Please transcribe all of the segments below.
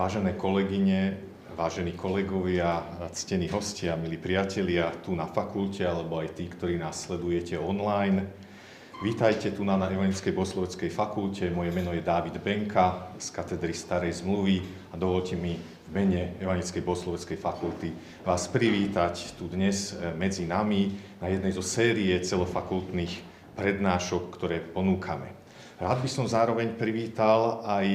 Vážené kolegyne, vážení kolegovia, ctení hostia, milí priatelia tu na fakulte, alebo aj tí, ktorí nás sledujete online. Vítajte tu na Evangelickej bohosloveckej fakulte. Moje meno je Dávid Benka z katedry Starej zmluvy a dovolte mi v mene Evangelickej bohosloveckej fakulty vás privítať tu dnes medzi nami na jednej zo série celofakultných prednášok, ktoré ponúkame. Rád by som zároveň privítal aj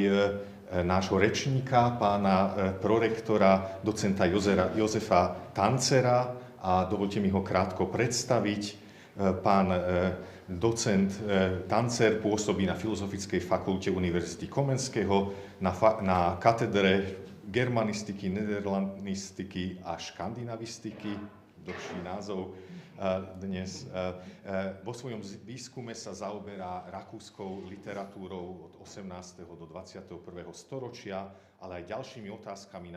nášho rečníka, pána prorektora, docenta Jozefa Tancera a dovolte mi ho krátko predstaviť. Pán docent Tancer pôsobí na Filozofickej fakulte Univerzity Komenského na katedre germanistiky, nederlandistiky a škandinavistiky, dlhší názov dnes. Vo svojom výskume sa zaoberá rakúskou literatúrou od 18. do 21. storočia, ale aj ďalšími otázkami,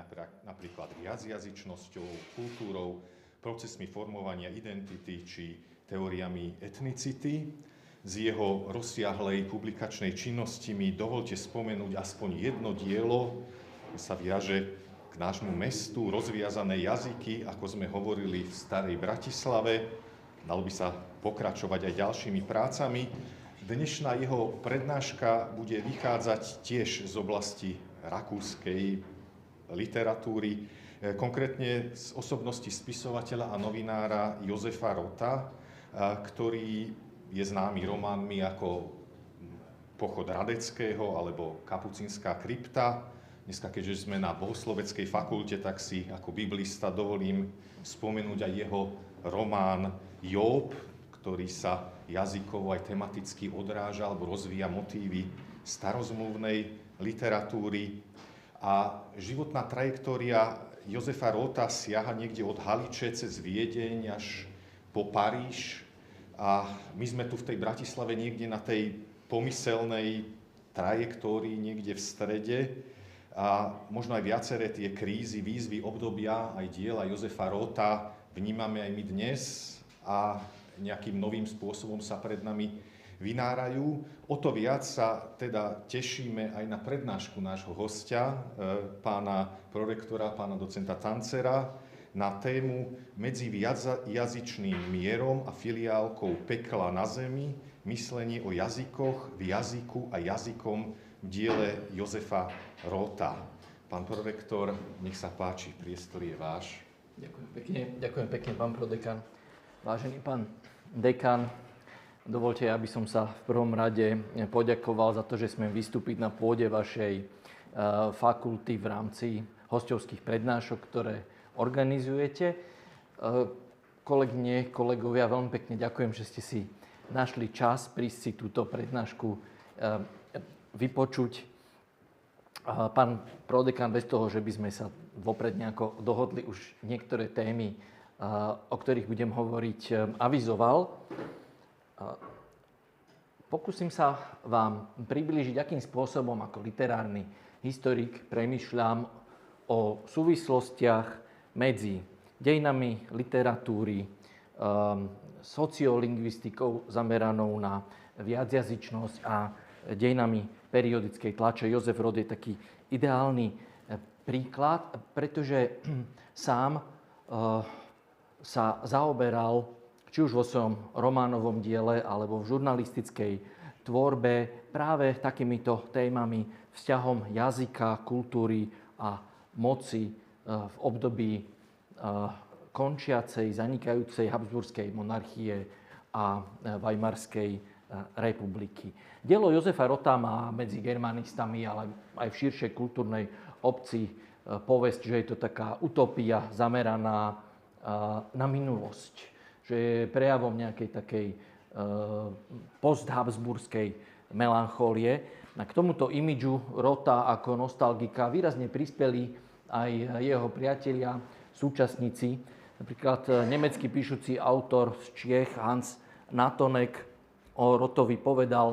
napríklad viacjazyčnosťou, kultúrou, procesmi formovania identity či teóriami etnicity. Z jeho rozsiahlej publikačnej činnosti mi dovolte spomenúť aspoň jedno dielo, ktoré sa viaže k nášmu mestu, Rozviazané jazyky, ako sme hovorili v Starej Bratislave. Dalo by sa pokračovať aj ďalšími prácami. Dnešná jeho prednáška bude vychádzať tiež z oblasti rakúskej literatúry, konkrétne z osobnosti spisovateľa a novinára Jozefa Rota, ktorý je známy románmi ako Pochod Radeckého alebo Kapucínska krypta. Dneska, keďže sme na bohosloveckej fakulte, tak si ako biblista dovolím spomenúť aj jeho román Jób, ktorý sa jazykovo aj tematicky odráža alebo rozvíja motívy starozmluvnej literatúry. A životná trajektória Jozefa Rota siaha niekde od Haliče cez Viedeň až po Paríž. A my sme tu v tej Bratislave niekde na tej pomyselnej trajektórii, niekde v strede. A možno aj viaceré tie krízy, výzvy, obdobia, aj diela Jozefa Rota vnímame aj my dnes a nejakým novým spôsobom sa pred nami vynárajú. O to viac sa teda tešíme aj na prednášku nášho hostia, pána prorektora, pána docenta Tancera, na tému Medzi viacjazyčným mierom a filiálkou pekla na zemi, myslenie o jazykoch, v jazyku a jazykom v diele Jozefa Rota. Pán prorektor, nech sa páči, priestor je váš. Ďakujem pekne, pán prodekan. Vážený pán dekan, dovolte, aby som sa v prvom rade poďakoval za to, že sme vystúpiť na pôde vašej fakulty v rámci hosťovských prednášok, ktoré organizujete. Kolegyne, kolegovia, veľmi pekne ďakujem, že ste si našli čas prísť si túto prednášku vypočuť. Pán prodekan, bez toho, že by sme sa vopred nejako dohodli, už niektoré témy, o ktorých budem hovoriť, avizoval. Pokúsim sa vám priblížiť, akým spôsobom ako literárny historik premýšľam o súvislostiach medzi dejinami literatúry, sociolingvistikou zameranou na viacjazyčnosť a dejinami periodickej tlače. Jozef Rot je taký ideálny príklad, pretože sám sa zaoberal či už vo svojom románovom diele alebo v žurnalistickej tvorbe práve takýmito témami, vzťahom jazyka, kultúry a moci v období končiacej, zanikajúcej Habsburskej monarchie a Weimarskej republiky. Dielo Jozefa Rota má medzi germanistami, ale aj v širšej kultúrnej obci povesť, že je to taká utopia zameraná na minulosť, že je prejavom nejakej takej post-habsburskej melanchólie. A k tomuto imidžu Rota ako nostalgika výrazne prispeli aj jeho priatelia, súčasníci. Napríklad nemecký píšucí autor z Čiech Hans Natonek o Rotovi povedal: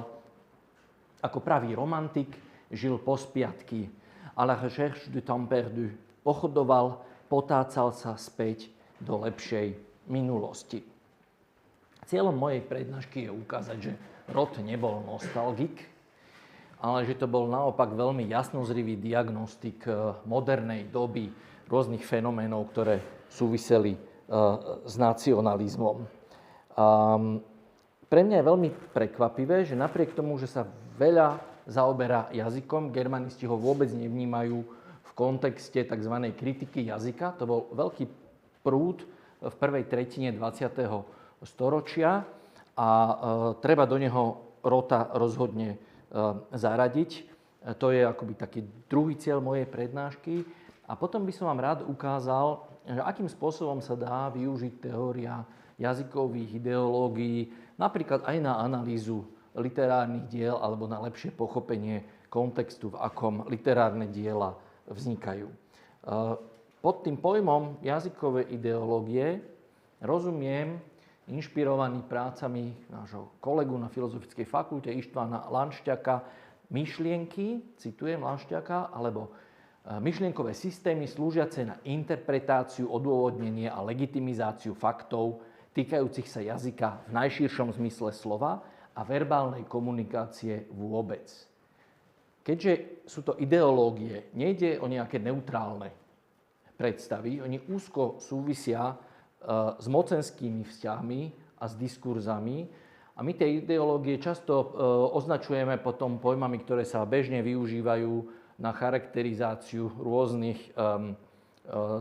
ako pravý romantik žil po spiatky, à la recherche du temps perdu. Pochodoval, potácal sa späť do lepšej minulosti. Cieľom mojej prednášky je ukázať, že Rot nebol nostalgik, ale že to bol naopak veľmi jasnozrivý diagnostik modernej doby rôznych fenoménov, ktoré súviseli s nacionalizmom. Pre mňa je veľmi prekvapivé, že napriek tomu, že sa veľa zaoberá jazykom, germanisti ho vôbec nevnímajú v kontexte tzv. Kritiky jazyka. To bol veľký prúd v prvej tretine 20. storočia a treba do neho Rota rozhodne zaradiť. To je akoby taký druhý cieľ mojej prednášky. A potom by som vám rád ukázal, že akým spôsobom sa dá využiť teória jazykových ideológií, napríklad aj na analýzu literárnych diel alebo na lepšie pochopenie kontextu, v akom literárne diela vznikajú. Pod tým pojmom jazykové ideológie rozumiem, inšpirovaný prácami nášho kolegu na Filozofickej fakulte Istvána Landšťaka, myšlienky, citujem Landšťaka, alebo myšlienkové systémy slúžiace na interpretáciu, odôvodnenie a legitimizáciu faktov týkajúcich sa jazyka v najširšom zmysle slova a verbálnej komunikácie vôbec. Keďže sú to ideológie, nejde o nejaké neutrálne predstavy, oni úzko súvisia s mocenskými vzťahmi a s diskurzami. A my tie ideológie často označujeme potom pojmami, ktoré sa bežne využívajú na charakterizáciu rôznych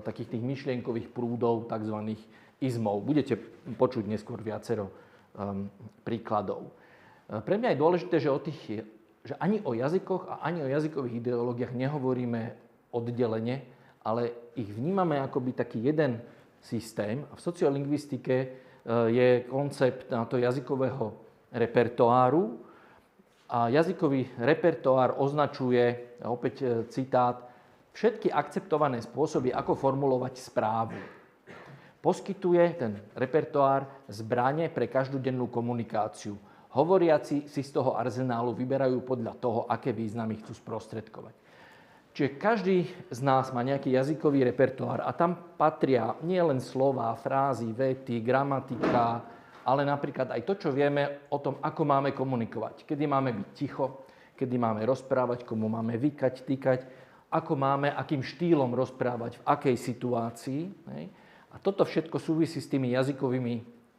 takých tých myšlienkových prúdov, tzv. Izmov. Budete počuť neskôr viacero príkladov. Pre mňa je dôležité, že ani o jazykoch a ani o jazykových ideológiách nehovoríme oddelene, ale ich vnímame akoby taký jeden systém. A v sociolingvistike je koncept na to jazykového repertoáru. A jazykový repertoár označuje, opäť citát, všetky akceptované spôsoby, ako formulovať správu. Poskytuje ten repertoár zbrane pre každodennú komunikáciu. Hovoriaci si z toho arzenálu vyberajú podľa toho, aké významy chcú sprostredkovať. Čiže každý z nás má nejaký jazykový repertoár a tam patria nielen slová, frázy, vety, gramatika, ale napríklad aj to, čo vieme o tom, ako máme komunikovať. Kedy máme byť ticho, kedy máme rozprávať, komu máme vykať, tykať, ako máme, akým štýlom rozprávať, v akej situácii. A toto všetko súvisí s tými jazykovými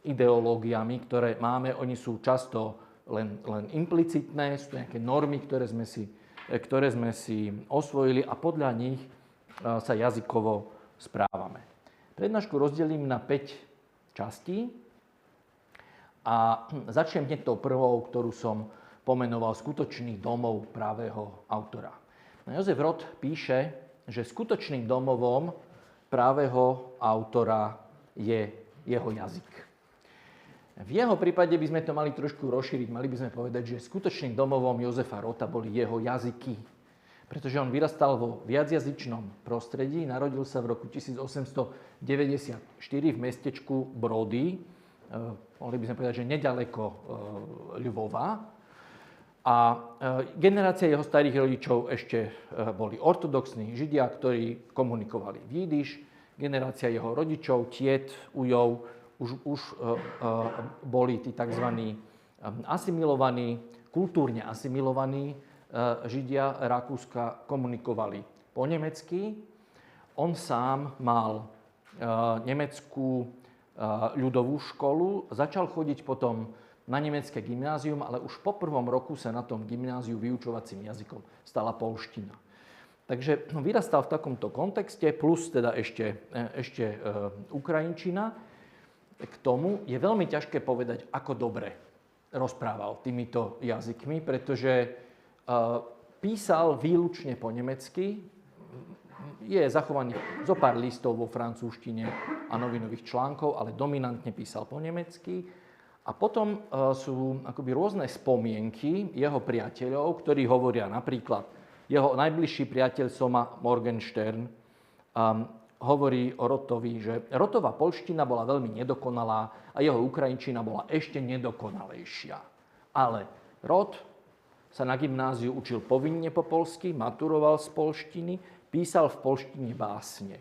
ideológiami, ktoré máme. Oni sú často len implicitné, sú to nejaké normy, ktoré sme si osvojili a podľa nich sa jazykovo správame. Prednášku rozdelím na 5 častí a začnem hneď tou prvou, ktorú som pomenoval skutočný domov pravého autora. Jozef Roth píše, že skutočným domovom pravého autora je jeho jazyk. V jeho prípade by sme to mali trošku rozšíriť. Mali by sme povedať, že skutočným domovom Jozefa Rotha boli jeho jazyky. Pretože on vyrastal vo viacjazyčnom prostredí, narodil sa v roku 1894 v mestečku Brody, mohli by sme povedať, že nedaleko Ľvova. A generácia jeho starých rodičov ešte boli ortodoxní Židia, ktorí komunikovali v jidiš. Generácia jeho rodičov, tiet, ujov, už boli tí tzv. Asimilovaní, kultúrne asimilovaní Židia Rakúska komunikovali po nemecky. On sám mal nemeckú ľudovú školu, začal chodiť potom na nemecké gymnázium, ale už po prvom roku sa na tom gymnáziu vyučovacím jazykom stala poľština. Takže vyrastal v takomto kontexte, plus teda ešte ukrajinčina. K tomu je veľmi ťažké povedať, ako dobre rozprával týmito jazykmi, pretože písal výlučne po nemecky, je zachovaných zo pár listov vo francúzštine a novinových článkov, ale dominantne písal po nemecky. A potom sú akoby rôzne spomienky jeho priateľov, ktorí hovoria napríklad, jeho najbližší priateľ Soma Morgenstern hovorí o Rothovi, že Rothova poľština bola veľmi nedokonalá a jeho ukrajinčina bola ešte nedokonalejšia. Ale Roth sa na gymnáziu učil povinne po poľsky, maturoval z poľštiny, písal v poľštine básne.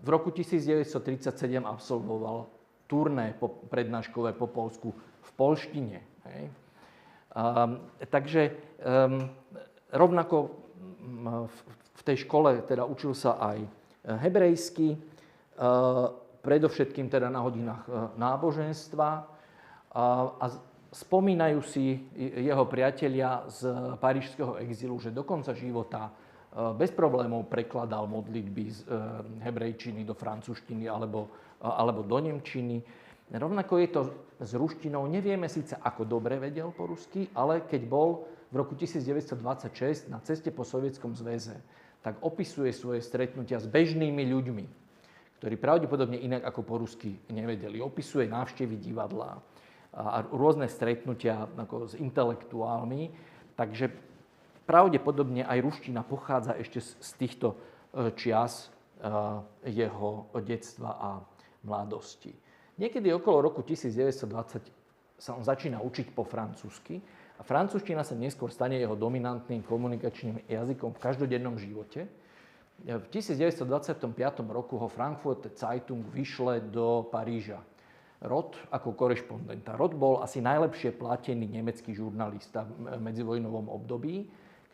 V roku 1937 absolvoval turné prednáškové po Poľsku v poľštine. Takže rovnako v tej škole teda učil sa aj hebrejsky, predovšetkým teda na hodinách náboženstva a spomínajú si jeho priatelia z parížského exilu, že do konca života bez problémov prekladal modlitby z hebrejčiny do francúzštiny alebo do nemčiny. Rovnako je to s ruštinou. Nevieme síce, ako dobre vedel po rusky, ale keď bol v roku 1926 na ceste po Sovietskom zväze, tak opisuje svoje stretnutia s bežnými ľuďmi, ktorí pravdepodobne inak ako po rusky nevedeli. Opisuje návštevy divadla a rôzne stretnutia ako s intelektuálmi. Takže pravdepodobne aj ruština pochádza ešte z týchto čias jeho detstva a mladosti. Niekedy okolo roku 1920 sa on začína učiť po francúzsky a francúzština sa neskôr stane jeho dominantným komunikačným jazykom v každodennom živote. V 1925 roku ho Frankfurter Zeitung vyšle do Paríža. Roth ako korešpondenta. Roth bol asi najlepšie platený nemecký žurnalista v medzivojnovom období,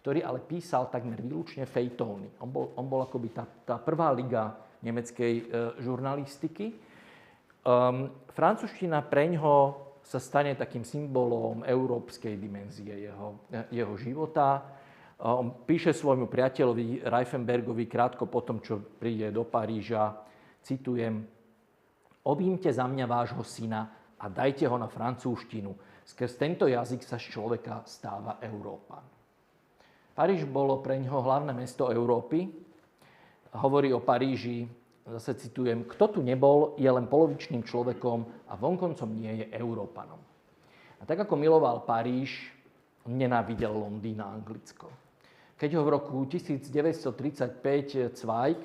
ktorý ale písal takmer výlučne fejtóny. On bol akoby tá prvá liga nemeckej žurnalistiky. Francúzština preňho sa stane takým symbolom európskej dimenzie jeho života. On píše svojmu priateľovi Reifenbergovi krátko po tom, čo príde do Paríža, citujem: "Objímte za mňa vášho syna a dajte ho na francúzštinu. Skrz tento jazyk sa z človeka stáva Európan." Paríž bolo pre ňoho hlavné mesto Európy. Hovorí o Paríži, zase citujem: "Kto tu nebol, je len polovičným človekom a vonkoncom nie je Európanom." A tak ako miloval Paríž, nenávidel Londýn a Anglicko. Keď ho v roku 1935 Zweig,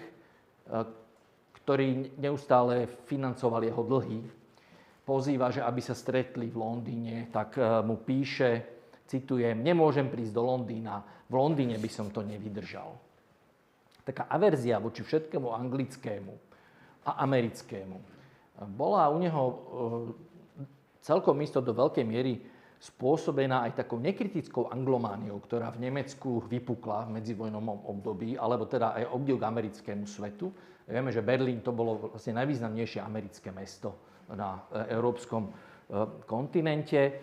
ktorý neustále financoval jeho dlhy, pozýva, že aby sa stretli v Londýne, tak mu píše, citujem: "Nemôžem prísť do Londýna, v Londýne by som to nevydržal." Taká averzia voči všetkému anglickému a americkému bola u neho celkom isto do veľkej miery spôsobená aj takou nekritickou anglomániou, ktorá v Nemecku vypukla v medzivojnovom období, alebo teda aj obdiv k americkému svetu. Vieme, že Berlín to bolo vlastne najvýznamnejšie americké mesto na európskom kontinente.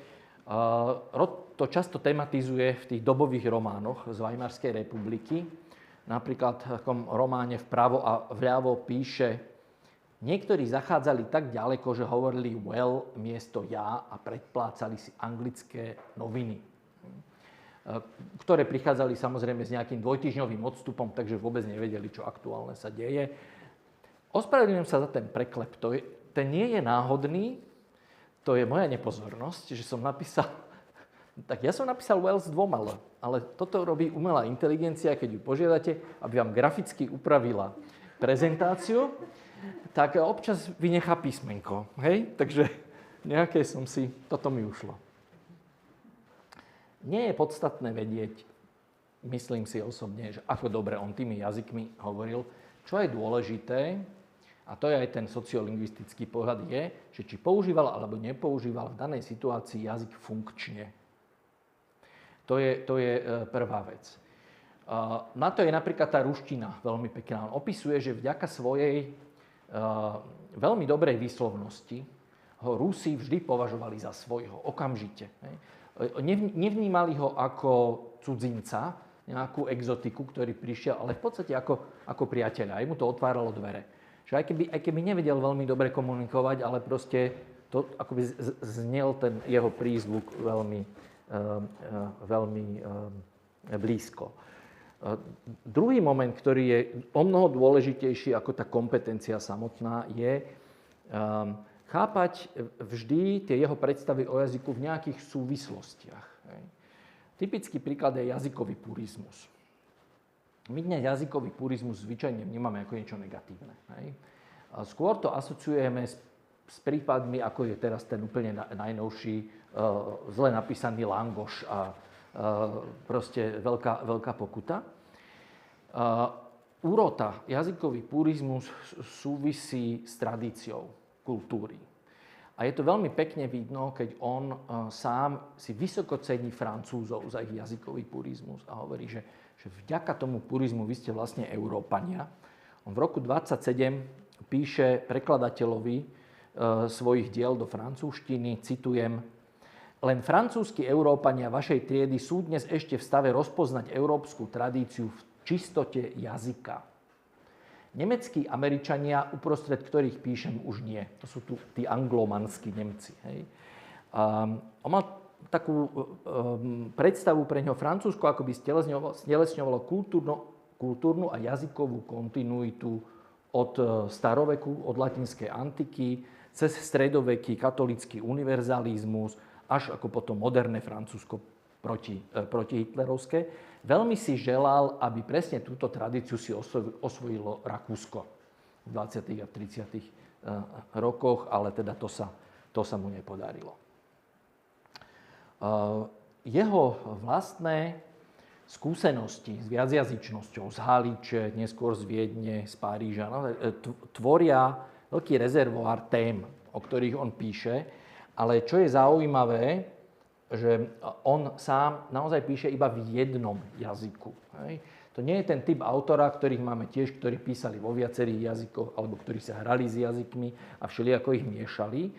Roth to často tematizuje v tých dobových románoch z Weimarskej republiky. Napríklad v takom románe Vpravo a vľavo píše: "Niektorí zachádzali tak ďaleko, že hovorili well miesto ja a predplácali si anglické noviny, ktoré prichádzali samozrejme s nejakým dvojtýždňovým odstupom, takže vôbec nevedeli, čo aktuálne sa deje." Ospravedlňujem sa za ten preklep. Ten nie je náhodný, to je moja nepozornosť, že som napísal... Tak ja som napísal well s dvoma L, ale toto robí umelá inteligencia, keď ju požiadate, aby vám graficky upravila prezentáciu, tak občas vynechá písmenko. Hej? Takže nejaké som si... Toto mi ušlo. Nie je podstatné vedieť, myslím si osobne, že ako dobre on tými jazykmi hovoril. Čo je dôležité, a to je aj ten sociolingvistický pohľad, je, že či používal alebo nepoužíval v danej situácii jazyk funkčne. To je prvá vec. Na to je napríklad tá ruština veľmi pekná. On opisuje, že vďaka svojej veľmi dobrej výslovnosti ho Rusi vždy považovali za svojho, okamžite. Nevnímali ho ako cudzinca, nejakú exotiku, ktorý prišiel, ale v podstate ako priateľa. Aj mu to otváralo dvere. Že aj keby nevedel veľmi dobre komunikovať, ale proste to akoby znel ten jeho prízvuk veľmi blízko. Druhý moment, ktorý je omnoho dôležitejší ako tá kompetencia samotná, je chápať vždy tie jeho predstavy o jazyku v nejakých súvislostiach. Typický príklad je jazykový purizmus. My dnes jazykový purizmus zvyčajne vnímame ako niečo negatívne. Skôr to asociujeme s prípadmi, ako je teraz ten úplne najnovší, zle napísaný langoš a proste veľká pokuta. Úrota, jazykový purizmus súvisí s tradíciou kultúry. A je to veľmi pekne vidno, keď on sám si vysoko cení Francúzov za ich jazykový purizmus a hovorí, že vďaka tomu purizmu vy ste vlastne Európania. On v roku 27 píše prekladateľovi svojich diel do francúzštiny, citujem: Len francúzski Európania vašej triedy sú dnes ešte v stave rozpoznať európsku tradíciu v čistote jazyka. Nemeckí Američania, uprostred ktorých píšem, už nie. To sú tu tí anglomanskí Nemci. Hej. On mal takú predstavu pre ňoho Francúzsko, ako by stelesňovalo kultúrnu a jazykovú kontinuitu od staroveku, od latinskej antiky, cez stredoveký katolícky univerzalizmus, až ako potom moderné Francúzsko proti hitlerovské. Veľmi si želal, aby presne túto tradíciu si osvojilo Rakúsko v 20. a 30. rokoch, ale teda to sa mu nepodarilo. Jeho vlastné skúsenosti s viacjazyčnosťou, z Haliče, neskôr z Viedne, z Paríža, tvoria veľký rezervoár tém, o ktorých on píše, ale čo je zaujímavé, že on sám naozaj píše iba v jednom jazyku. Hej. To nie je ten typ autora, ktorých máme tiež, ktorí písali vo viacerých jazykoch, alebo ktorí sa hrali s jazykmi a všelijako ich miešali.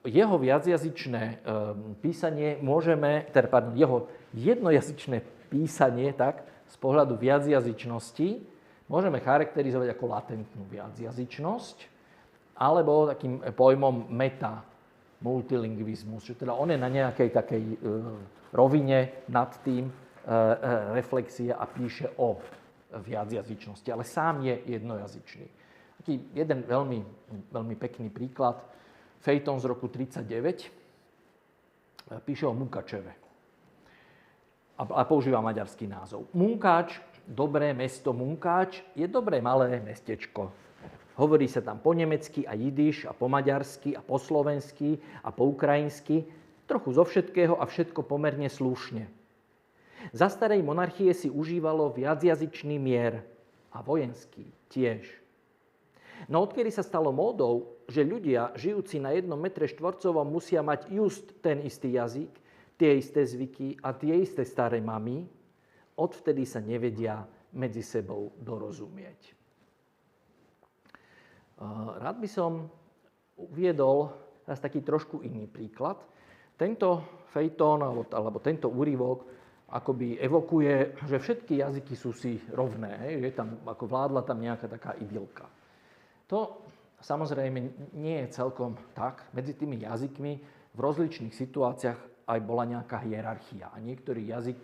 Jeho viacjazyčné písanie jeho jednojazyčné písanie, tak, z pohľadu viacjazyčnosti, môžeme charakterizovať ako latentnú viacjazyčnosť, alebo takým pojmom multilingvizmus, že teda on je na nejakej takej rovine nad tým reflexia a píše o viacjazyčnosti, ale sám je jednojazyčný. Taký jeden veľmi, veľmi pekný príklad. Fejton z roku 1939 píše o Munkačeve a používa maďarský názov. Munkáč, dobré mesto Munkáč, je dobré malé mestečko. Hovorí sa tam po nemecky a jidiš a po maďarsky a po slovensky a po ukrajinsky, trochu zo všetkého a všetko pomerne slušne. Za starej monarchie si užívalo viacjazyčný mier a vojenský tiež. No odkedy sa stalo módou, že ľudia žijúci na 1 metre štvorcovom musia mať just ten istý jazyk, tie isté zvyky a tie isté staré mamy, odvtedy sa nevedia medzi sebou dorozumieť. Rád by som uviedol teraz taký trošku iný príklad. Tento fejtón alebo tento úryvok akoby evokuje, že všetky jazyky sú si rovné, že tam ako vládla tam nejaká taká idylka. To samozrejme nie je celkom tak. Medzi tými jazykmi v rozličných situáciách aj bola nejaká hierarchia. A niektorý jazyk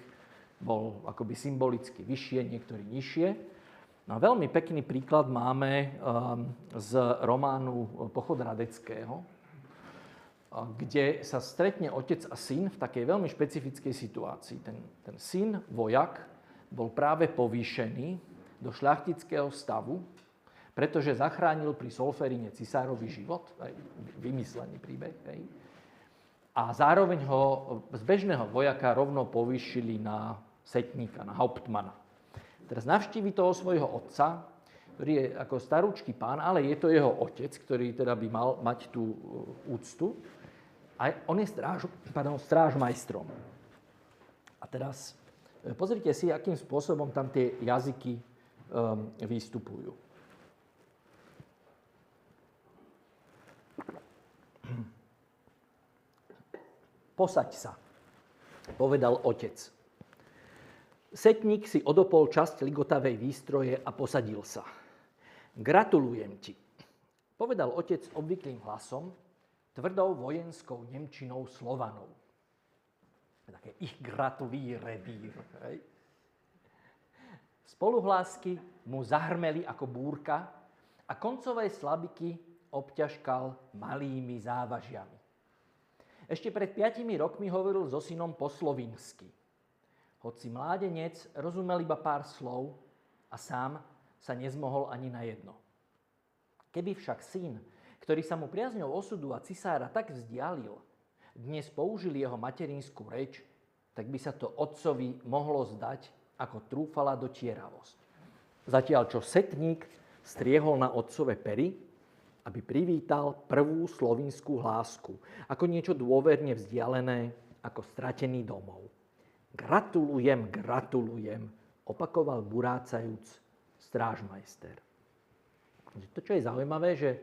bol akoby symbolicky vyššie, niektorý nižšie. No, veľmi pekný príklad máme z románu Pochod Radeckého, kde sa stretne otec a syn v takej veľmi špecifickej situácii. Ten syn, vojak, bol práve povýšený do šľachtického stavu, pretože zachránil pri Solferine cisárovi život, vymyslený príbeh. Hej. A zároveň ho z bežného vojaka rovno povýšili na setníka, na hauptmana. Teraz navštívi toho svojho otca, ktorý je ako starúčky pán, ale je to jeho otec, ktorý teda by mal mať tú úctu. A on je strážmajstrom. A teraz pozrite si, akým spôsobom tam tie jazyky vystupujú. Posaď sa, povedal otec. Setník si odopol časť ligotavej výstroje a posadil sa. Gratulujem ti, povedal otec obvyklým hlasom, tvrdou vojenskou nemčinou Slovanov. Také ich gratuliere dir. Spoluhlásky mu zahrmeli ako búrka a koncové slabiky obťažkal malými závažiami. Ešte pred 5 rokmi hovoril so synom po slovinsky. Hoci mládenec rozumel iba pár slov a sám sa nezmohol ani na jedno. Keby však syn, ktorý sa mu priazňou osudu a cisára tak vzdialil, dnes použil jeho materinskú reč, tak by sa to otcovi mohlo zdať ako trúfala dotieravosť. Zatiaľ čo setník striehol na otcove pery aby privítal prvú slovinskú hlásku, ako niečo dôverne vzdialené, ako stratený domov. Gratulujem, gratulujem, opakoval burácajúc strážmajster. To, čo je zaujímavé, že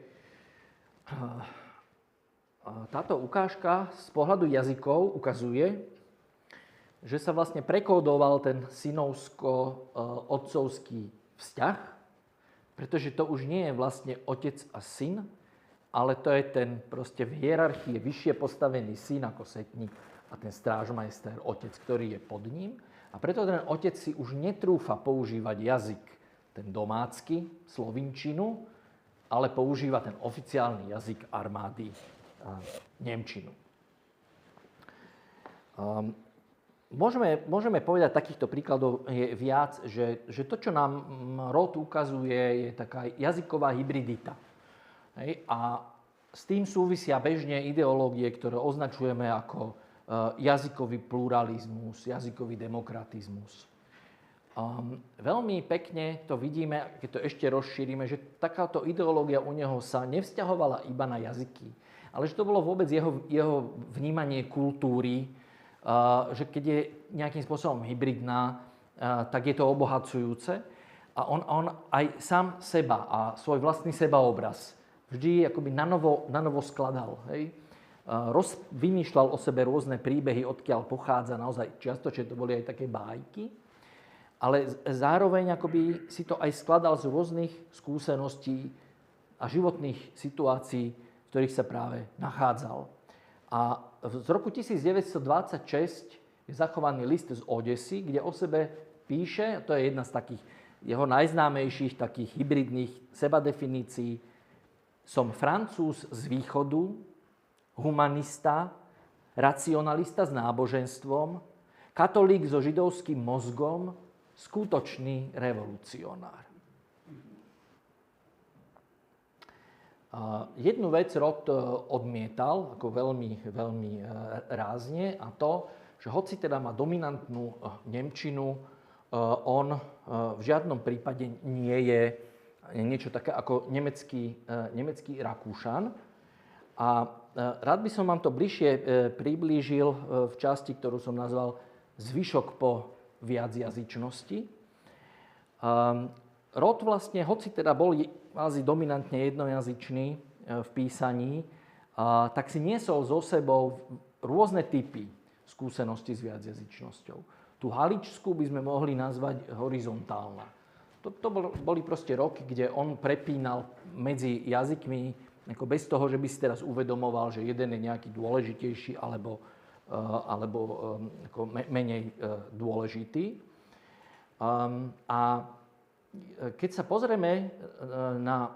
táto ukážka z pohľadu jazykov ukazuje, že sa vlastne prekódoval ten synovsko-otcovský vzťah, pretože to už nie je vlastne otec a syn, ale to je ten proste v hierarchii vyššie postavený syn ako setník a ten strážmajster, otec, ktorý je pod ním. A preto ten otec si už netrúfa používať jazyk, ten domácky, slovinčinu, ale používa ten oficiálny jazyk armády, nemčinu. Môžeme povedať, takýchto príkladov je viac, že to, čo nám rod ukazuje, je taká jazyková hybridita. Hej? A s tým súvisia bežne ideológie, ktoré označujeme ako jazykový pluralizmus, jazykový demokratizmus. Veľmi pekne to vidíme, keď to ešte rozšírime, že takáto ideológia u neho sa nevzťahovala iba na jazyky, ale že to bolo vôbec jeho vnímanie kultúry, že keď je nejakým spôsobom hybridná, tak je to obohacujúce. A on aj sám seba a svoj vlastný sebaobraz vždy akoby na novo skladal. Hej? Vymýšľal o sebe rôzne príbehy, odkiaľ pochádza, naozaj čiastočne to boli aj také bájky, ale zároveň akoby si to aj skladal z rôznych skúseností a životných situácií, v ktorých sa práve nachádzal. A z roku 1926 je zachovaný list z Odesy, kde o sebe píše, to je jedna z takých jeho najznámejších takých hybridných sebadefinícií: som Francúz z východu, humanista, racionalista s náboženstvom, katolík so židovským mozgom, skutočný revolucionár. Jednu vec rod odmietal ako veľmi, veľmi rázne, a to, že hoci teda má dominantnú nemčinu, on v žiadnom prípade nie je niečo také ako nemecký Rakúšan. A rád by som vám to bližšie priblížil v časti, ktorú som nazval Zvyšok po viacjazyčnosti. Rod vlastne, hoci teda bol kvázi dominantne jednojazyčný v písaní, tak si niesol so sebou rôzne typy skúsenosti s viacjazyčnosťou. Tú haličskú by sme mohli nazvať horizontálna. To boli proste roky, kde on prepínal medzi jazykmi ako bez toho, že by si teraz uvedomoval, že jeden je nejaký dôležitejší alebo ako menej dôležitý. A keď sa pozrieme na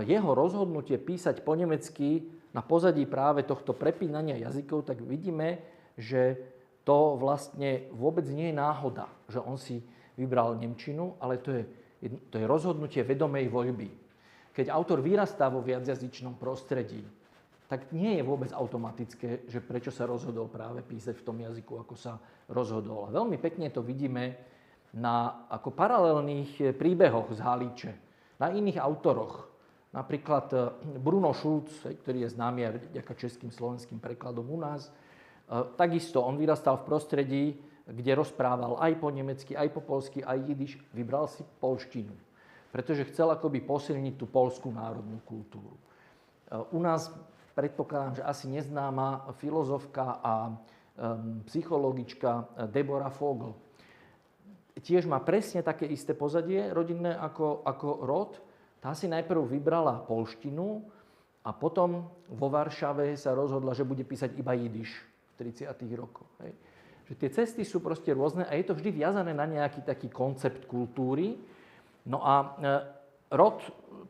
jeho rozhodnutie písať po nemecky na pozadí práve tohto prepínania jazykov, tak vidíme, že to vlastne vôbec nie je náhoda, že on si vybral nemčinu, ale to je rozhodnutie vedomej voľby. Keď autor vyrastá vo viacjazyčnom prostredí, tak nie je vôbec automatické, že prečo sa rozhodol práve písať v tom jazyku, ako sa rozhodol. A veľmi pekne to vidíme na ako paralelných príbehoch z Haliče, na iných autoroch. Napríklad Bruno Schulz, ktorý je známy aj vďaka českým slovenským prekladom u nás, takisto on vyrastal v prostredí, kde rozprával aj po nemecky, aj po poľsky, aj jidiš. Vybral si poľštinu, pretože chcel akoby posilniť tú poľskú národnú kultúru. U nás predpokladám, že asi neznáma filozofka a psychologička Deborah Vogel tiež má presne také isté pozadie rodinné ako Rod. Tá si najprv vybrala poľštinu a potom vo Varšave sa rozhodla, že bude písať iba jidiš v 30. rokoch. Hej. Že tie cesty sú proste rôzne a je to vždy viazané na nejaký taký koncept kultúry. No a Rod,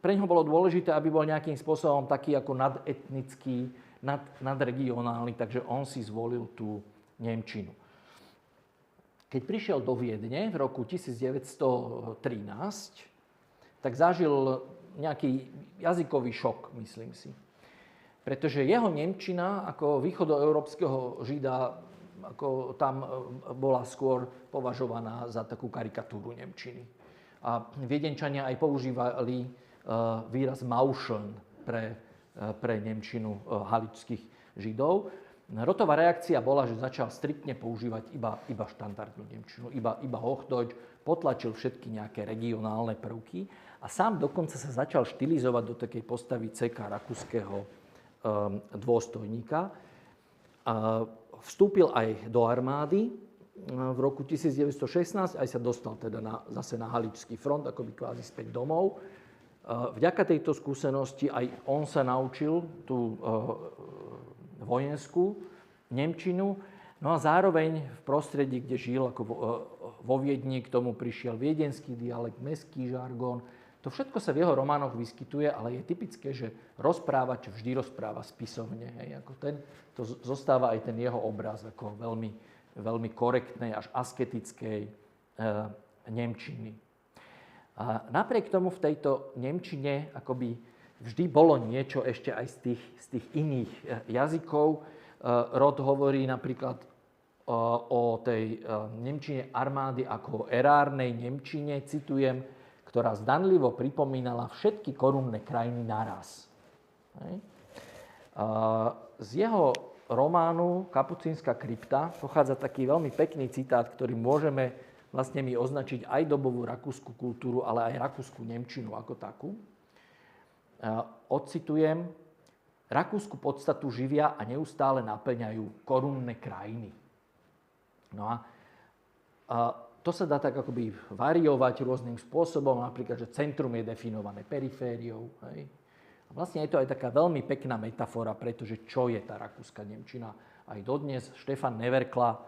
pre ňoho bolo dôležité, aby bol nejakým spôsobom taký ako nadetnický, nadregionálny, takže on si zvolil tú nemčinu. Keď prišiel do Viedne v roku 1913, tak zažil nejaký jazykový šok, myslím si. Pretože jeho nemčina ako východoeurópskeho Žida, ako tam bola skôr považovaná za takú karikatúru nemčiny. A Viedenčania aj používali výraz Mauscheln pre nemčinu haličských Židov. Rotová reakcia bola, že začal striktne používať iba štandardnú nemčinu, iba Hochdeutsch, potlačil všetky nejaké regionálne prvky a sám dokonca sa začal štylizovať do takej postavy CK rakúskeho dôstojníka. Vstúpil aj do armády v roku 1916, aj sa dostal teda zase na Haličský front, akoby kvázi späť domov. Vďaka tejto skúsenosti aj on sa naučil tú vojenskú nemčinu, no a zároveň v prostredí, kde žil, ako vo Viedni, k tomu prišiel viedenský dialekt, mestský žargón. To všetko sa v jeho románoch vyskytuje, ale je typické, že rozprávač vždy rozpráva spisovne. Hej. To zostáva aj ten jeho obraz ako veľmi, veľmi korektnej až asketickej nemčiny. A napriek tomu v tejto nemčine akoby vždy bolo niečo ešte aj z tých iných jazykov. Rod hovorí napríklad o tej nemčine armády ako o erárnej nemčine, citujem, ktorá zdanlivo pripomínala všetky korunné krajiny naraz. Z jeho románu Kapucínska krypta pochádza taký veľmi pekný citát, ktorý môžeme vlastne my označiť aj dobovú rakúsku kultúru, ale aj rakúsku nemčinu ako takú. Odcitujem: Rakúsku podstatu živia a neustále naplňajú korunné krajiny. No a to sa dá tak akoby variovať rôznym spôsobom, napríklad, že centrum je definované perifériou. Hej. A vlastne je to aj taká veľmi pekná metafora, pretože čo je tá rakúska nemčina. Aj dodnes Štefan Neverkla,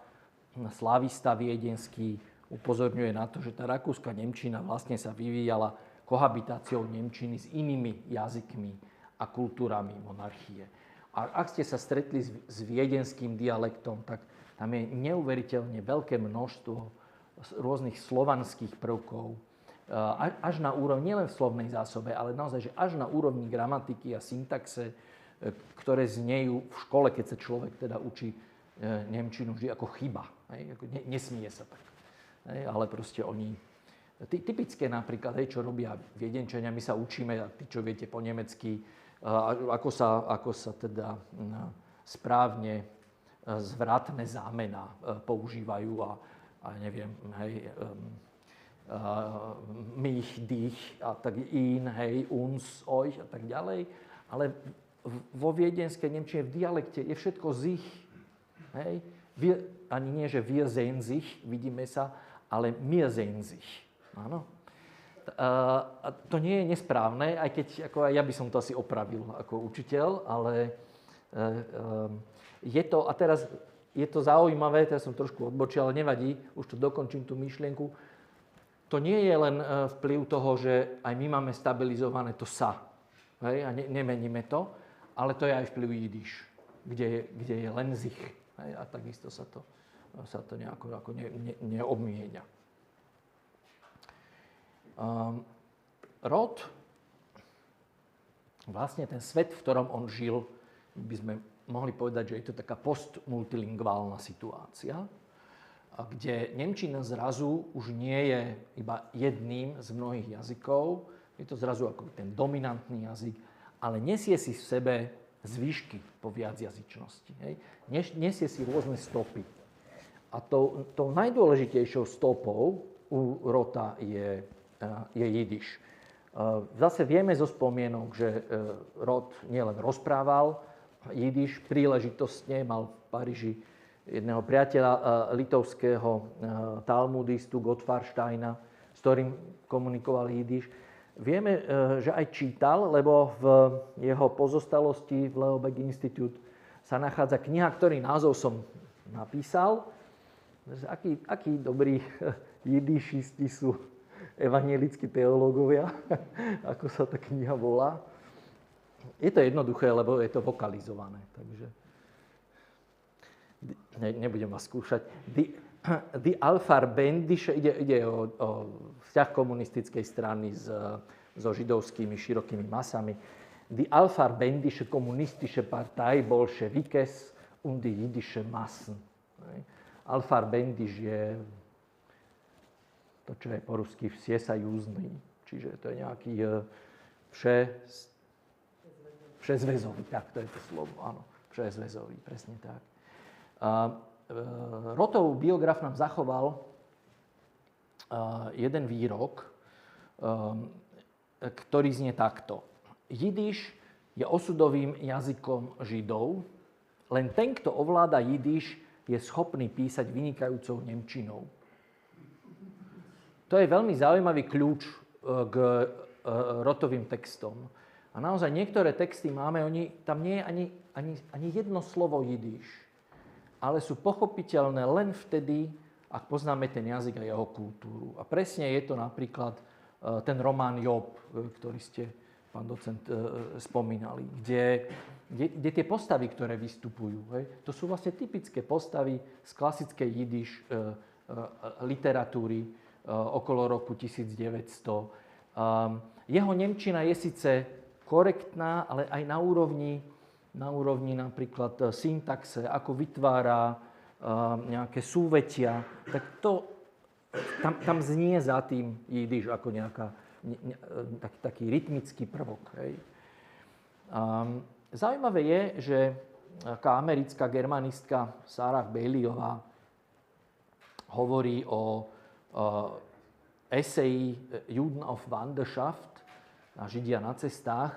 slávista viedenský, upozorňuje na to, že tá rakúska nemčina vlastne sa vyvíjala kohabitáciou nemčiny s inými jazykmi a kultúrami monarchie. A ak ste sa stretli s viedenským dialektom, tak tam je neuveriteľne veľké množstvo rôznych slovanských prvkov, až na úrovni, nielen v slovnej zásobe, ale naozaj, že až na úrovni gramatiky a syntaxe, ktoré znejú v škole, keď sa človek teda učí nemčinu vždy ako chyba. Hej? Ako nesmie sa tak. Hej? Ale proste oni... Typické napríklad, hej, čo robia Viedenčania, my sa učíme, a tí, čo viete po nemecky, ako sa teda správne zvratné zámena používajú a neviem, hej, mich, dich a tak in, hej, uns, euch a tak ďalej. Ale vo viedenskej nemčine v dialekte je všetko sich. Hej. Ani nie, že wir sehen sich, vidíme sa, ale mir sehen sich. Áno. A to nie je nesprávne, aj keď ako aj ja by som to asi opravil ako učiteľ, ale je to, a teraz je to zaujímavé, teraz som trošku odbočil, ale nevadí, už to dokončím tú myšlienku. To nie je len vplyv toho, že aj my máme stabilizované to sa, hej, a nemeníme to, ale to je aj vplyv jidiš, kde je len zich, hej, a takisto sa to nejako ako neobmienia. Rod, vlastne ten svet, v ktorom on žil, by sme mohli povedať, že je to taká postmultilingválna situácia, kde nemčina zrazu už nie je iba jedným z mnohých jazykov, je to zrazu ako ten dominantný jazyk, ale nesie si v sebe zvyšky po viacjazyčnosti. Hej? Nesie si rôzne stopy. A tou najdôležitejšou stopou u Rota je jidiš. Zase vieme zo spomienok, že Rod nielen rozprával jidiš, príležitostne mal v Paríži jedného priateľa litovského talmudistu Gottfarsteina, s ktorým komunikoval jidiš. Vieme, že aj čítal, lebo v jeho pozostalosti v Leobeck Institute sa nachádza kniha, ktorý názov som napísal. Akí dobrí jidišisti sú evangelickí teológovia, ako sa tá kniha volá. Je to jednoduché, lebo je to vokalizované, takže nebudem vás skúšať. Die Alfarbendische, ide o vzťah komunistickej strany so židovskými širokými masami. Die Alfarbendische kommunistische Partei Bolschevikes und die jüdische Massen. Alfarbendisch je to, čo je po rusky vsiesajúzny, čiže to je nejaký všezväzový, tak to je to slovo, áno, všezväzový, presne tak. Rothov biograf nám zachoval jeden výrok, ktorý znie takto. Jidiš je osudovým jazykom Židov, len ten, kto ovláda jidiš, je schopný písať vynikajúcou nemčinou. To je veľmi zaujímavý kľúč k Rothovým textom. A naozaj niektoré texty máme, tam nie je ani jedno slovo jidiš, ale sú pochopiteľné len vtedy, ak poznáme ten jazyk a jeho kultúru. A presne je to napríklad ten román Job, ktorý ste, pán docent, spomínali, kde tie postavy, ktoré vystupujú, to sú vlastne typické postavy z klasickej jidiš literatúry okolo roku 1900. Jeho nemčina je síce korektná, ale aj na úrovni napríklad syntaxe, ako vytvára nejaké súvetia, tak to tam znie za tým jidiš ako taký rytmický prvok. Hej. Zaujímavé je, že taká americká germanistka Sarah Baileyová hovorí o eseji Juden auf Wanderschaft, Židia na cestách,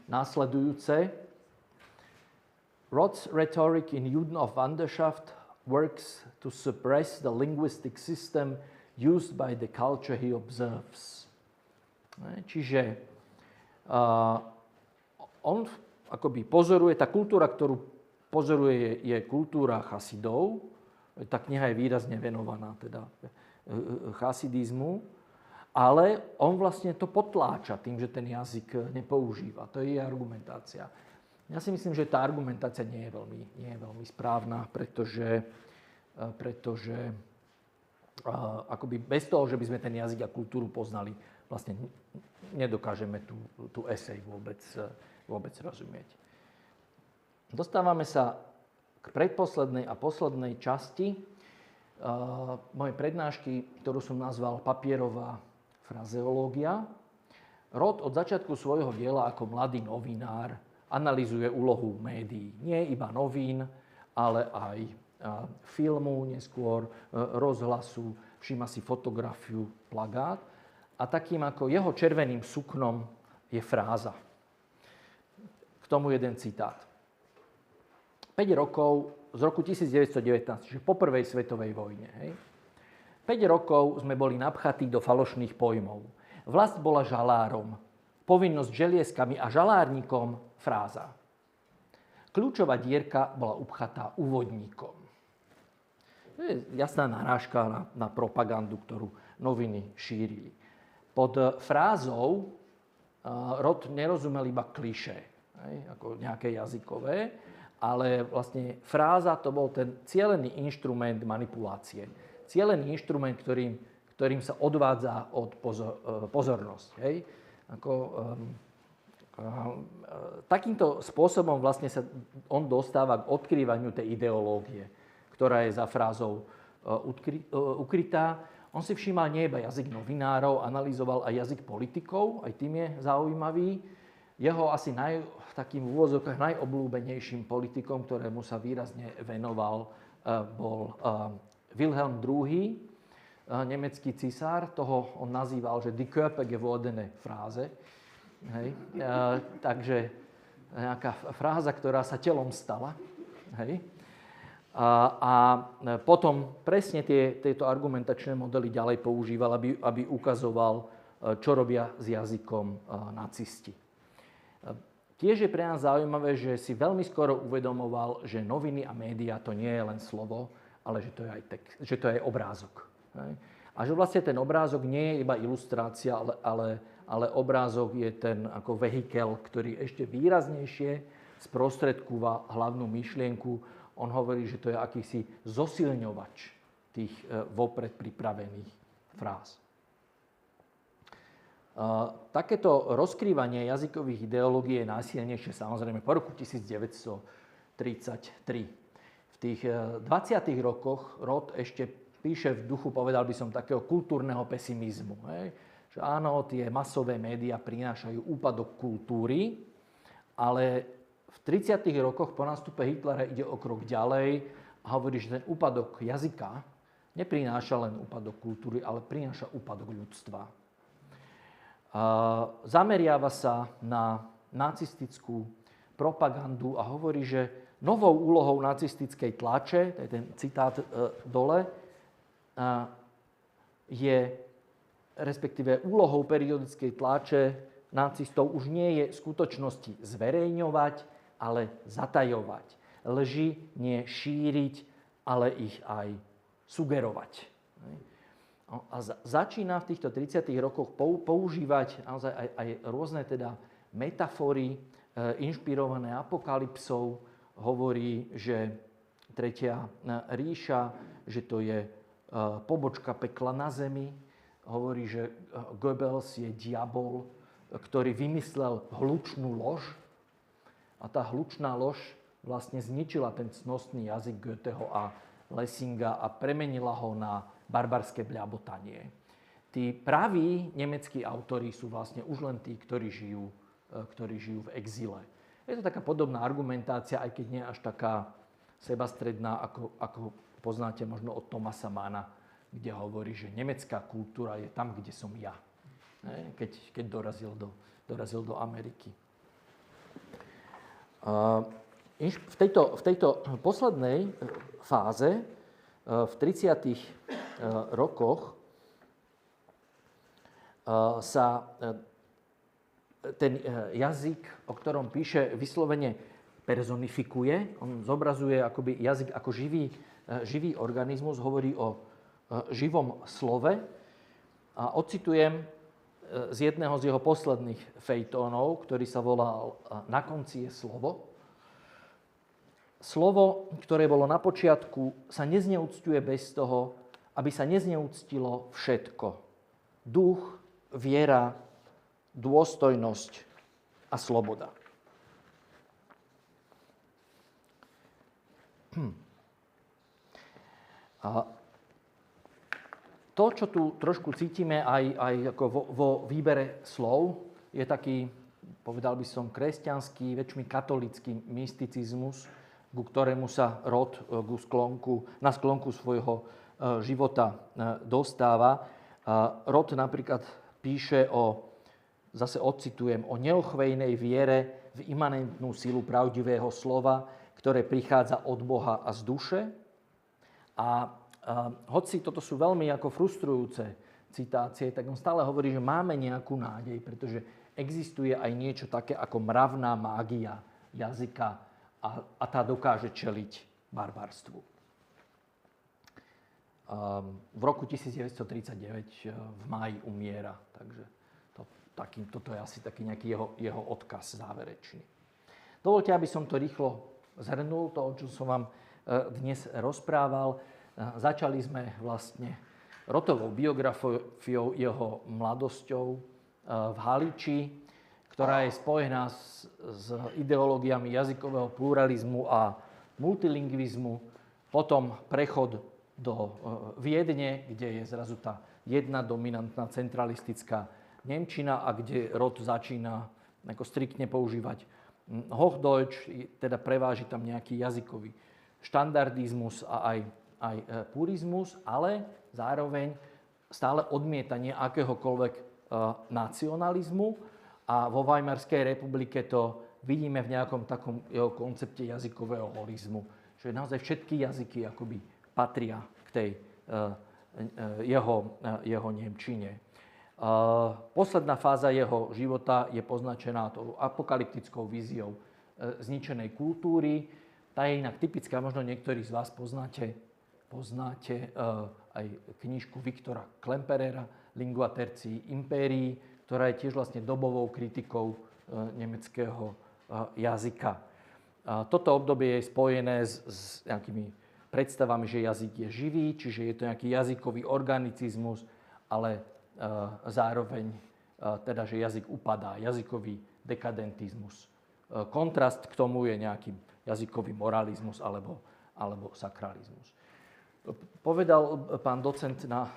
následujúce. Roth's rhetoric in Juden auf Wanderschaft works to suppress the linguistic system used by the culture he observes. Čiže on akoby pozoruje, tá kultúra, ktorú pozoruje, je kultúra chasidov. Tá kniha je výrazne venovaná teda chasidizmu, ale on vlastne to potláča tým, že ten jazyk nepoužíva. To je jej argumentácia. Ja si myslím, že tá argumentácia nie je veľmi správna, pretože akoby bez toho, že by sme ten jazyk a kultúru poznali, vlastne nedokážeme tú esej vôbec rozumieť. Dostávame sa k predposlednej a poslednej časti mojej prednášky, ktorú som nazval Papierová frazeológia. Roth od začiatku svojho diela ako mladý novinár analyzuje úlohu médií. Nie iba novín, ale aj filmu, neskôr rozhlasu, všíma si fotografiu, plagát. A takým ako jeho červeným suknom je fráza. K tomu jeden citát. 5 rokov z roku 1919, čiže po prvej svetovej vojne. 5 rokov sme boli napchatí do falošných pojmov. Vlast bola žalárom, povinnosť želieskami a žalárnikom fráza. Kľúčová dierka bola upchatá úvodníkom. To je jasná narážka na propagandu, ktorú noviny šírili. Pod frázou Roth nerozumel iba klišé, ako nejaké jazykové, ale vlastne fráza to bol ten cielený inštrument manipulácie. Cielený inštrument, ktorým sa odvádza od pozornosť. Hej? Takýmto spôsobom vlastne sa on dostáva k odkrývaniu tej ideológie, ktorá je za frázou ukrytá. On si všímal nie iba jazyk novinárov, analyzoval aj jazyk politikov, aj tým je zaujímavý. Jeho asi takým v úvodzovkách najobľúbenejším politikom, ktorému sa výrazne venoval, bol Wilhelm II, nemecký cisár. Toho on nazýval, že die Köpfe gewordene Phrase. Hej. Takže nejaká fráza, ktorá sa telom stala. Hej. A potom presne tieto argumentačné modely ďalej používal, aby ukazoval, čo robia s jazykom nacisti. Tiež je pre nás zaujímavé, že si veľmi skoro uvedomoval, že noviny a médiá to nie je len slovo, ale že to je aj text, že to je obrázok. A že vlastne ten obrázok nie je iba ilustrácia, ale obrázok je ten ako vehikel, ktorý ešte výraznejšie sprostredkúva hlavnú myšlienku. On hovorí, že to je akýsi zosilňovač tých vopred pripravených fráz. Takéto rozkrývanie jazykových ideológií je najsilnejšie samozrejme po roku 1933. V tých 20. rokoch Roth ešte píše v duchu, povedal by som, takého kultúrneho pesimizmu. Hej. že áno, tie masové médiá prinášajú úpadok kultúry, ale v 30. rokoch po nástupe Hitlera ide o krok ďalej a hovorí, že ten úpadok jazyka neprináša len úpadok kultúry, ale prináša úpadok ľudstva. Zameriava sa na nacistickú propagandu a hovorí, že novou úlohou nacistickej tlače, to je ten citát dole, je, respektíve úlohou periodickej tlače nacistov už nie je v skutočnosti zverejňovať, ale zatajovať. Lži nie šíriť, ale ich aj sugerovať. A začína v týchto 30. rokoch používať naozaj aj rôzne teda metafory inšpirované apokalypsou. Hovorí, že Tretia ríša, že to je pobočka pekla na zemi. Hovorí, že Goebbels je diabol, ktorý vymyslel hlučnú lož. A tá hlučná lož vlastne zničila ten cnostný jazyk Goetheho a Lessinga a premenila ho na barbarské bľabotanie. Tí praví nemeckí autori sú vlastne už len tí, ktorí žijú v exíle. Je to taká podobná argumentácia, aj keď nie až taká sebastredná, ako poznáte možno od Thomasa Manna, kde hovorí, že nemecká kultúra je tam, kde som ja, keď dorazil do Ameriky. V tejto poslednej fáze, v 30. rokoch, sa ten jazyk, o ktorom píše, vyslovene personifikuje. On zobrazuje akoby jazyk ako živý organizmus, hovorí o živom slove. A ocitujem z jedného z jeho posledných fejtónov, ktorý sa volal Na konci je slovo. Slovo, ktoré bolo na počiatku, sa nezneúcťuje bez toho, aby sa nezneúctilo všetko. Duch, viera, dôstojnosť a sloboda. A to, čo tu trošku cítime aj ako vo výbere slov, je taký, povedal by som, kresťanský, väčšmi katolícky mysticizmus, ku ktorému sa Roth na sklonku svojho života dostáva. Roth napríklad píše zase odcitujem, o neochvejnej viere v imanentnú silu pravdivého slova, ktoré prichádza od Boha a z duše. A hoci toto sú veľmi ako frustrujúce citácie, tak on stále hovorí, že máme nejakú nádej, pretože existuje aj niečo také ako mravná mágia jazyka a tá dokáže čeliť barbarstvu. V roku 1939 v máji umiera, takže toto je asi taký nejaký jeho odkaz záverečný. Dovoľte, aby som to rýchlo zhrnul, to, o čom som vám dnes rozprával. Začali sme vlastne Rothovou biografiou, jeho mladosťou v Haliči, ktorá je spojená s ideológiami jazykového pluralizmu a multilingvizmu. Potom prechod do Viedne, kde je zrazu tá jedna dominantná centralistická nemčina a kde Roth začína ako striktne používať Hochdeutsch, teda preváži tam nejaký jazykový štandardizmus a aj purizmus, ale zároveň stále odmietanie akéhokoľvek nacionalizmu. A vo Weimarskej republike to vidíme v nejakom takom jeho koncepte jazykového holizmu, že naozaj všetky jazyky akoby patria k tej jeho nemčine. Posledná fáza jeho života je poznačená tou apokalyptickou víziou zničenej kultúry. Tá je inak typická, možno niektorí z vás poznáte aj knižku Viktora Klemperera Lingua tertii imperii, ktorá je tiež vlastne dobovou kritikou nemeckého jazyka. Toto obdobie je spojené s nejakými predstavami, že jazyk je živý, čiže je to nejaký jazykový organicizmus, ale zároveň teda, že jazyk upadá, jazykový dekadentizmus. Kontrast k tomu je nejaký jazykový moralizmus alebo sakralizmus. Povedal pán docent na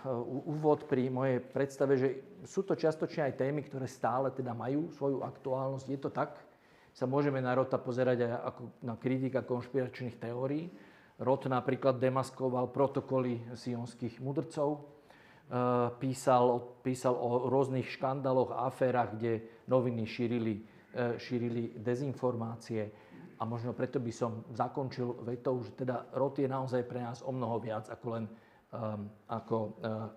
úvod pri mojej predstave, že sú to čiastočne aj témy, ktoré stále teda majú svoju aktuálnosť. Je to tak? Sa môžeme na Rotta pozerať aj ako na kritika konšpiračných teórií. Roth napríklad demaskoval protokoly sionských mudrcov, písal o rôznych škandáloch a aférach, kde noviny šírili dezinformácie. A možno preto by som zakončil vetou, že teda Roth je naozaj pre nás o mnoho viac ako len ako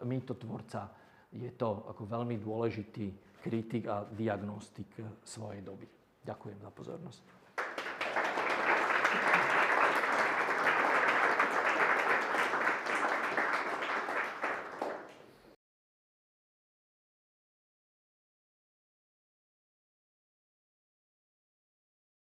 mýtotvorca. Je to ako veľmi dôležitý kritik a diagnostik svojej doby. Ďakujem za pozornosť.